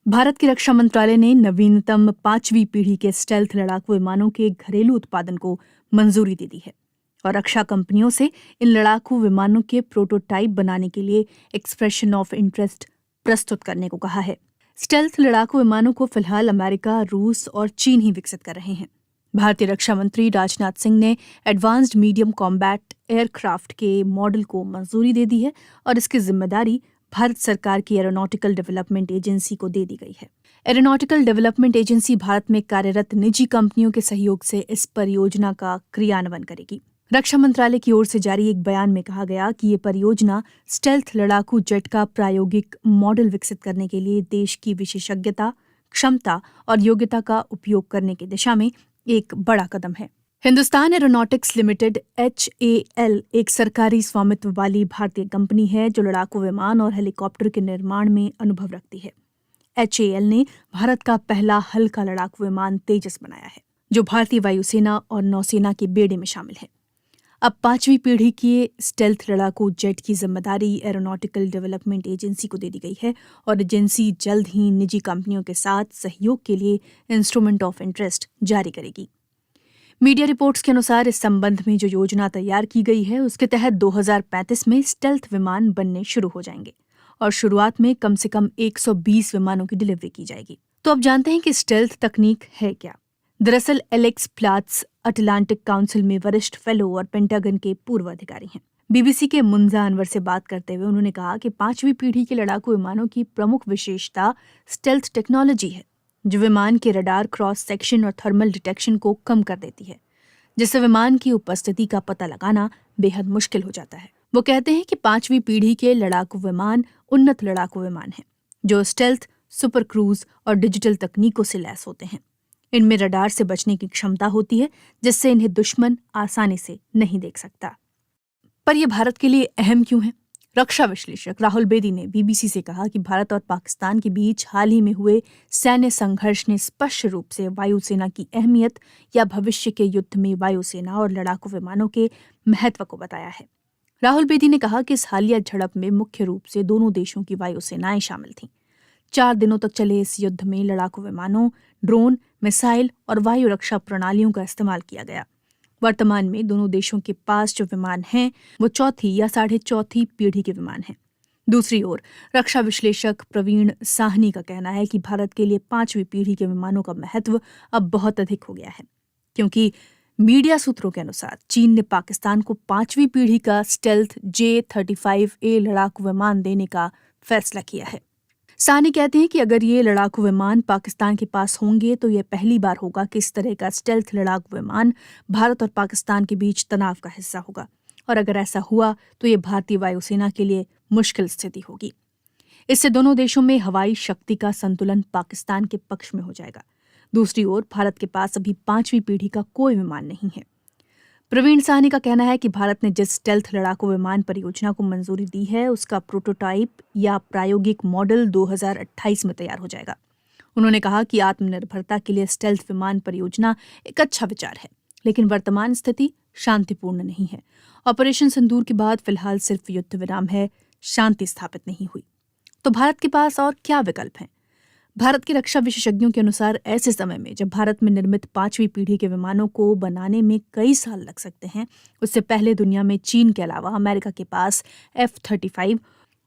भारत के रक्षा मंत्रालय ने नवीनतम 5वीं पीढ़ी के स्टेल्थ लड़ाकू विमानों के घरेलू उत्पादन को मंजूरी दे दी है और रक्षा कंपनियों से इन लड़ाकू विमानों के प्रोटोटाइप बनाने के लिए एक्सप्रेशन ऑफ इंटरेस्ट प्रस्तुत करने को कहा है। स्टेल्थ लड़ाकू विमानों को फिलहाल अमेरिका, रूस और चीन ही विकसित कर रहे हैं। भारतीय रक्षा मंत्री राजनाथ सिंह ने एडवांस्ड मीडियम कॉम्बैट एयरक्राफ्ट के मॉडल को मंजूरी दे दी है और इसकी जिम्मेदारी भारत सरकार की एरोनॉटिकल डेवलपमेंट एजेंसी को दे दी गई है। एरोनॉटिकल डेवलपमेंट एजेंसी भारत में कार्यरत निजी कंपनियों के सहयोग से इस परियोजना का क्रियान्वयन करेगी। रक्षा मंत्रालय की ओर से जारी एक बयान में कहा गया कि ये परियोजना स्टेल्थ लड़ाकू जेट का प्रायोगिक मॉडल विकसित करने के लिए देश की विशेषज्ञता, क्षमता और योग्यता का उपयोग करने की दिशा में एक बड़ा कदम है। हिंदुस्तान एरोनॉटिक्स लिमिटेड HAL एक सरकारी स्वामित्व वाली भारतीय कंपनी है जो लड़ाकू विमान और हेलीकॉप्टर के निर्माण में अनुभव रखती है। HAL ने भारत का पहला हल्का लड़ाकू विमान तेजस बनाया है, जो भारतीय वायुसेना और नौसेना के बेड़े में शामिल है। अब 5वीं पीढ़ी के स्टेल्थ लड़ाकू जेट की जिम्मेदारी एरोनॉटिकल डेवलपमेंट एजेंसी को दे दी गई है और एजेंसी जल्द ही निजी कंपनियों के साथ सहयोग के लिए इंस्ट्रूमेंट ऑफ इंटरेस्ट जारी करेगी। मीडिया रिपोर्ट्स के अनुसार इस संबंध में जो योजना तैयार की गई है उसके तहत 2035 में स्टेल्थ विमान बनने शुरू हो जाएंगे और शुरुआत में कम से कम 120 विमानों की डिलीवरी की जाएगी। तो अब जानते हैं कि स्टेल्थ तकनीक है क्या। दरअसल एलेक्स प्लाट्स अटलांटिक काउंसिल में वरिष्ठ फेलो और पेंटागन के पूर्व अधिकारी हैं। BBC के मुंजा अनवर से बात करते हुए उन्होंने कहा कि 5वीं पीढ़ी के लड़ाकू विमानों की प्रमुख विशेषता स्टेल्थ टेक्नोलॉजी है, जो विमान के रडार क्रॉस सेक्शन और थर्मल डिटेक्शन को कम कर देती है, जिससे विमान की उपस्थिति का पता लगाना बेहद मुश्किल हो जाता है। वो कहते हैं कि 5वीं पीढ़ी के लड़ाकू विमान उन्नत लड़ाकू विमान हैं, जो स्टेल्थ, सुपर क्रूज और डिजिटल तकनीकों से लैस होते हैं। इनमें रडार से बचने की क्षमता होती है, जिससे इन्हें दुश्मन आसानी से नहीं देख सकता। पर यह भारत के लिए अहम क्यों है? रक्षा विश्लेषक राहुल बेदी ने BBC से कहा कि भारत और पाकिस्तान के बीच हाल ही में हुए सैन्य संघर्ष ने स्पष्ट रूप से वायुसेना की अहमियत या भविष्य के युद्ध में वायुसेना और लड़ाकू विमानों के महत्व को बताया है। राहुल बेदी ने कहा कि इस हालिया झड़प में मुख्य रूप से दोनों देशों की वायुसेनाएं शामिल थीं। 4 दिनों तक चले इस युद्ध में लड़ाकू विमानों, ड्रोन, मिसाइल और वायु रक्षा प्रणालियों का इस्तेमाल किया गया। वर्तमान में दोनों देशों के पास जो विमान हैं वो चौथी या 4.5 पीढ़ी के विमान हैं। दूसरी ओर रक्षा विश्लेषक प्रवीण साहनी का कहना है कि भारत के लिए 5वीं पीढ़ी के विमानों का महत्व अब बहुत अधिक हो गया है, क्योंकि मीडिया सूत्रों के अनुसार चीन ने पाकिस्तान को 5वीं पीढ़ी का स्टेल्थ J-35A लड़ाकू विमान देने का फैसला किया है। सानी कहते हैं कि अगर ये लड़ाकू विमान पाकिस्तान के पास होंगे तो यह पहली बार होगा कि इस तरह का स्टेल्थ लड़ाकू विमान भारत और पाकिस्तान के बीच तनाव का हिस्सा होगा, और अगर ऐसा हुआ तो ये भारतीय वायुसेना के लिए मुश्किल स्थिति होगी। इससे दोनों देशों में हवाई शक्ति का संतुलन पाकिस्तान के पक्ष में हो जाएगा। दूसरी ओर भारत के पास अभी 5वीं पीढ़ी का कोई विमान नहीं है। प्रवीण साहनी का कहना है कि भारत ने जिस स्टेल्थ लड़ाकू विमान परियोजना को मंजूरी दी है उसका प्रोटोटाइप या प्रायोगिक मॉडल 2028 में तैयार हो जाएगा। उन्होंने कहा कि आत्मनिर्भरता के लिए स्टेल्थ विमान परियोजना एक अच्छा विचार है, लेकिन वर्तमान स्थिति शांतिपूर्ण नहीं है। ऑपरेशन सिंदूर के बाद फिलहाल सिर्फ युद्ध विराम है, शांति स्थापित नहीं हुई। तो भारत के पास और क्या विकल्प हैं? भारत के रक्षा विशेषज्ञों के अनुसार ऐसे समय में जब भारत में निर्मित 5वीं पीढ़ी के विमानों को बनाने में कई साल लग सकते हैं, उससे पहले दुनिया में चीन के अलावा अमेरिका के पास F-35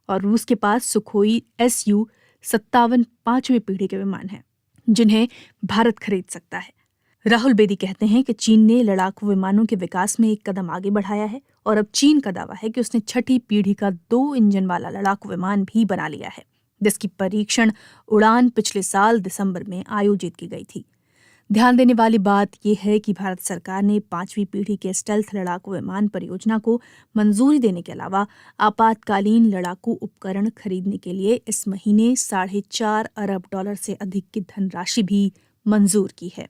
और रूस के पास सुखोई Su-57 5वीं पीढ़ी के विमान हैं, जिन्हें भारत खरीद सकता है। राहुल बेदी कहते हैं कि चीन ने लड़ाकू विमानों के विकास में एक कदम आगे बढ़ाया है और अब चीन का दावा है कि उसने 6ठी पीढ़ी का 2 इंजन वाला लड़ाकू विमान भी बना लिया है, जिसकी परीक्षण उड़ान पिछले साल दिसंबर में आयोजित की गई थी। ध्यान देने वाली बात यह है कि भारत सरकार ने 5वीं पीढ़ी के स्टेल्थ लड़ाकू विमान परियोजना को मंजूरी देने के अलावा आपातकालीन लड़ाकू उपकरण खरीदने के लिए इस महीने $4.5 अरब से अधिक की धनराशि भी मंजूर की है।